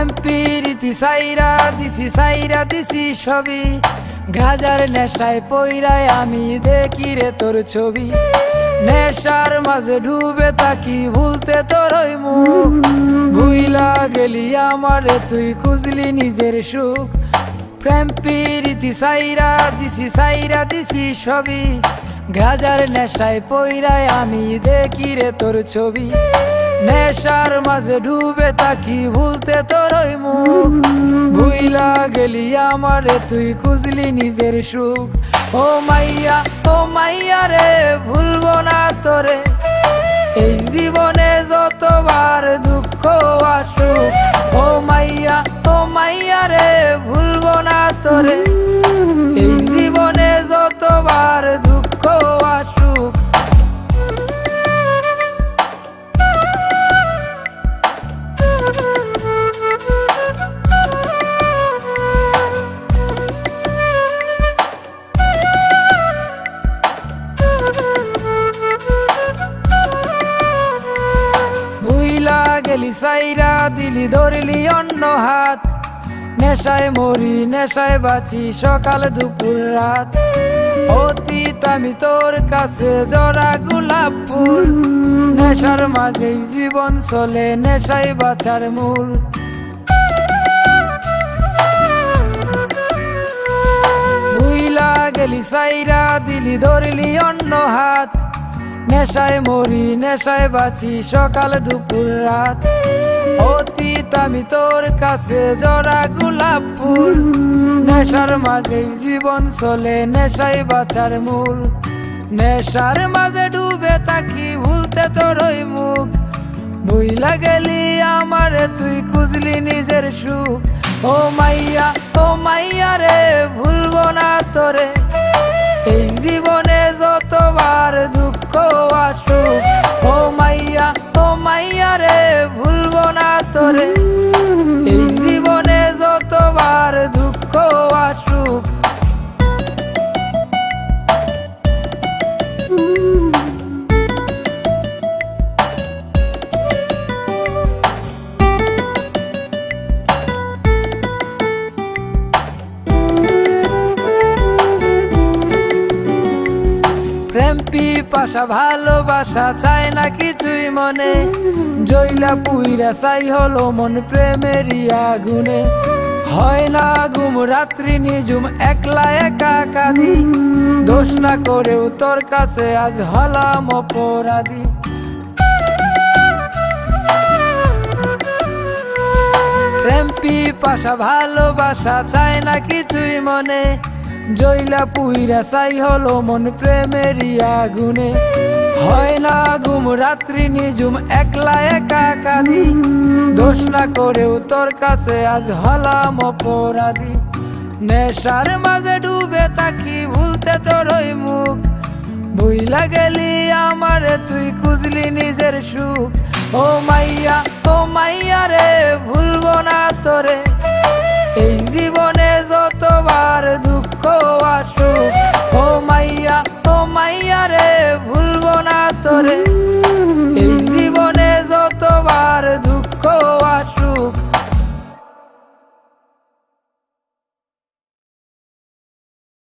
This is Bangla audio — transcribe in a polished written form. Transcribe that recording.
প্রেম প্রীতি সাইরা দিছি সবই, গাজার নেশায় পইরায় আমি দেখি রে তোর ছবি। নেশার মাঝে ডুবে থাকি ভুলতে তোর ওই মুখ, ভুইলা গেলি আমারে তুই খুঁজলি নিজের সুখ। প্রেম প্রীতি সাইরা দিছি সবই, গাজার নেশায় পইরায় আমি দেখি রে তোর ছবি। নেশার মাঝে ডুবে থাকি ভুলতে তোর ওই মুখ, ভুইলা গেলি আমারে তুই খুঁজলি নিজের সুখ। ও মাইয়া রে ভুলবো না তোরে, এই জীবনে যতবার দুঃখ আসুক। ও মাইয়া রে ভুলবো না তোরে, এই জীবনে যতবার দুঃখ আসুক। ভুইলা গেলি সাইরা দিলি ধরলি অন্য হাত, নেশায় মরি নেশায় বাঁচি সকাল দুপুর রাত। অতীত আমি তোর কাছে জরা গোলাপ ফুল, নেশার মাঝেই জীবন চলে নেশায় বাঁচার মূল। ভুইলা গেলি সাইরা দিলি ধরলি অন্য হাত, নেশায় মরি নেশায় বাঁচি সকাল দুপুর রাত। অতীত আমি তোর কাছে জরা গোলাপ ফুল, নেশার মাঝেই জীবন চলে নেশায় বাঁচার মূল। নেশার মাঝে ডুবে থাকি ভুলতে তোর ওই মুখ, ভুইলা গেলি আমারে তুই খুঁজলি নিজের সুখ। ও মাইয়া রে ভুলবো না তোরে, এই জীবনে যতবার দুঃখ আসুক। ও মাইয়া রে ভুলবো না তোরে, এই জীবনে যতবার দুঃখ আসুক। প্রেম পিপাসা ভালোবাসা চায় না কিছুই মনে, জইলা পুইরা চাই হলো মন প্রেমেরই আগুনে। হয় না ঘুম রাত্রি নিঝুম একলা একা কাঁদি, দোষ না করেও তোর কাছে আজ হলাম অপরাধী। প্রেম পিপাসা ভালোবাসা চায় না কিছুই মনে, জইলা পুইরা চাই হলো মন প্রেমেরই আগুনে। হয় না ঘুম রাত্রি নিঝুম একলা একা কাঁদি, দোষ না করেও তোর কাছে আজ হলাম অপরাধী। নেশার মাঝে ডুবে থাকি ভুলতে তোর ওই মুখ, ভুইলা গেলি আমারে তুই খুঁজলি নিজের সুখ। ও মাইয়া রে ভুলবো না তোরে, এই জীবনে যতবার দুঃখ আসুক। ও মাইয়া রে ভুলবো না তোরে।